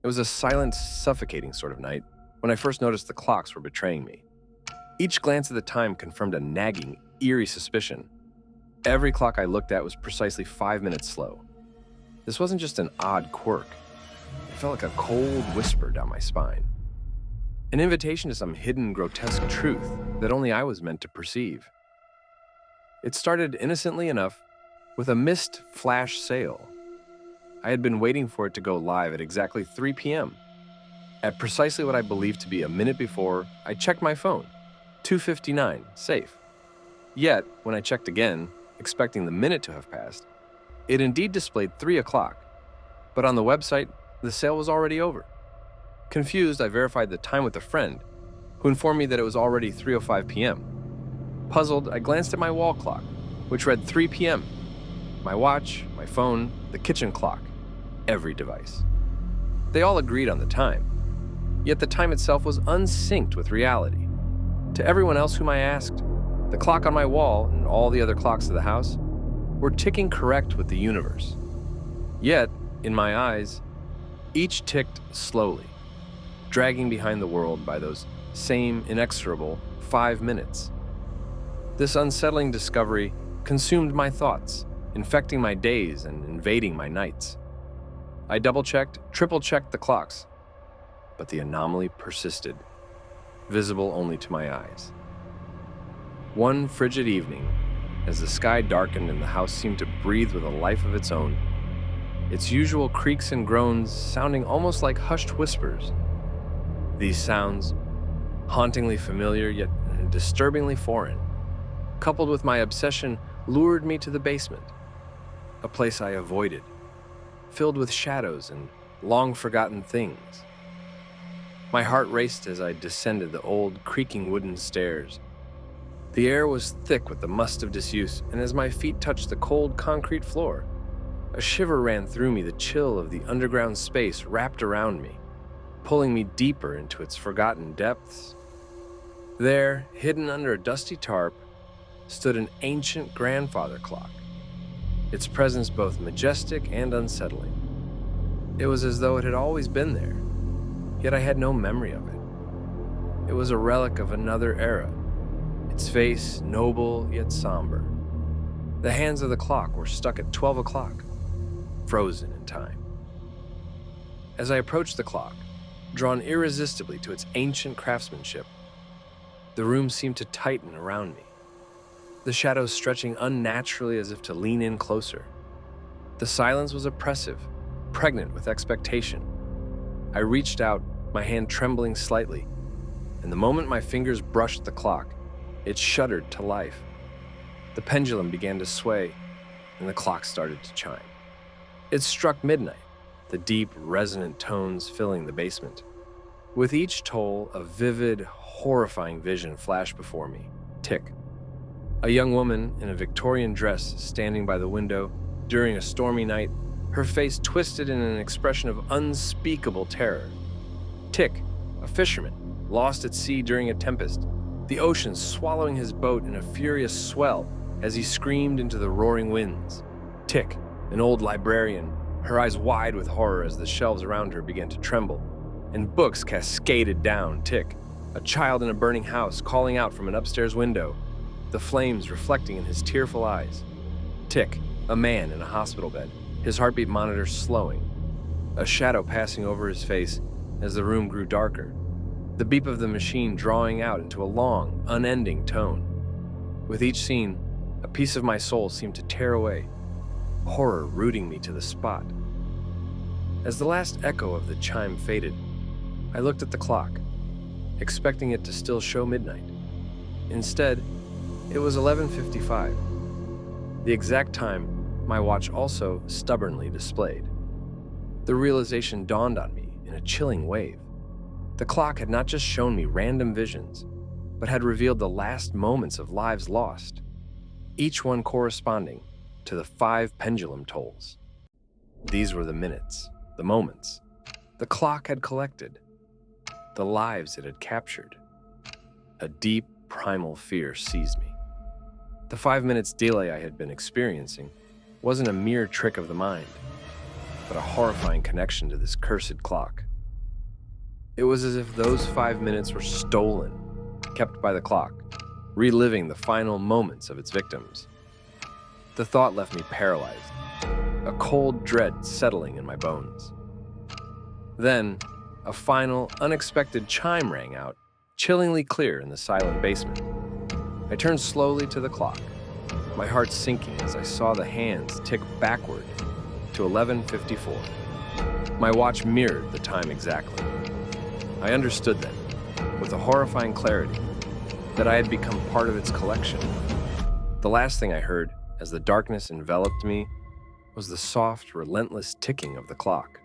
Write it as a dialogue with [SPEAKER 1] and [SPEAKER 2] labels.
[SPEAKER 1] It was a silent, suffocating sort of night when I first noticed the clocks were betraying me. Each glance at the time confirmed a nagging, eerie suspicion. Every clock I looked at was precisely 5 minutes slow. This wasn't just an odd quirk. It felt like a cold whisper down my spine. An invitation to some hidden, grotesque truth that only I was meant to perceive. It started innocently enough with a missed flash sale. I had been waiting for it to go live at exactly 3 p.m. At precisely what I believed to be a minute before, I checked my phone. 2:59, safe. Yet, when I checked again, expecting the minute to have passed, it indeed displayed 3 o'clock. But on the website, the sale was already over. Confused, I verified the time with a friend, who informed me that it was already 3:05 p.m. Puzzled, I glanced at my wall clock, which read 3 p.m. My watch, my phone, the kitchen clock, every device. They all agreed on the time, yet the time itself was unsynced with reality. To everyone else whom I asked, the clock on my wall and all the other clocks of the house were ticking correct with the universe. Yet, in my eyes, each ticked slowly, dragging behind the world by those same inexorable 5 minutes. This unsettling discovery consumed my thoughts, infecting my days and invading my nights. I double-checked, triple-checked the clocks, but the anomaly persisted, visible only to my eyes. One frigid evening, as the sky darkened and the house seemed to breathe with a life of its own, its usual creaks and groans sounding almost like hushed whispers. These sounds, hauntingly familiar yet disturbingly foreign, coupled with my obsession, lured me to the basement, a place I avoided, filled with shadows and long-forgotten things. My heart raced as I descended the old, creaking wooden stairs. The air was thick with the must of disuse, and as my feet touched the cold concrete floor, a shiver ran through me, the chill of the underground space wrapped around me, pulling me deeper into its forgotten depths. There, hidden under a dusty tarp, stood an ancient grandfather clock, its presence both majestic and unsettling. It was as though it had always been there, yet I had no memory of it. It was a relic of another era, its face noble yet somber. The hands of the clock were stuck at 12 o'clock, frozen in time. As I approached the clock, drawn irresistibly to its ancient craftsmanship, the room seemed to tighten around me, the shadows stretching unnaturally as if to lean in closer. The silence was oppressive, pregnant with expectation. I reached out, my hand trembling slightly, and the moment my fingers brushed the clock, it shuddered to life. The pendulum began to sway, and the clock started to chime. It struck midnight, the deep, resonant tones filling the basement. With each toll, a vivid, horrifying vision flashed before me. Tick. A young woman in a Victorian dress standing by the window during a stormy night, her face twisted in an expression of unspeakable terror. Tick. A fisherman, lost at sea during a tempest, the ocean swallowing his boat in a furious swell as he screamed into the roaring winds. Tick. An old librarian, her eyes wide with horror as the shelves around her began to tremble, and books cascaded down. Tick. A child in a burning house calling out from an upstairs window, the flames reflecting in his tearful eyes. Tick. A man in a hospital bed, his heartbeat monitor slowing, a shadow passing over his face as the room grew darker, the beep of the machine drawing out into a long, unending tone. With each scene, a piece of my soul seemed to tear away, horror rooting me to the spot. As the last echo of the chime faded, I looked at the clock, expecting it to still show midnight. Instead, it was 11:55, the exact time my watch also stubbornly displayed. The realization dawned on me in a chilling wave. The clock had not just shown me random visions, but had revealed the last moments of lives lost, each one corresponding to the 5 pendulum tolls. These were the minutes, the moments, the clock had collected, the lives it had captured. A deep, primal fear seized me. The 5 minutes delay I had been experiencing wasn't a mere trick of the mind, but a horrifying connection to this cursed clock. It was as if those 5 minutes were stolen, kept by the clock, reliving the final moments of its victims. The thought left me paralyzed, a cold dread settling in my bones. Then, a final, unexpected chime rang out, chillingly clear in the silent basement. I turned slowly to the clock, my heart sinking as I saw the hands tick backward to 11:54. My watch mirrored the time exactly. I understood then, with a horrifying clarity, that I had become part of its collection. The last thing I heard, as the darkness enveloped me, was the soft, relentless ticking of the clock.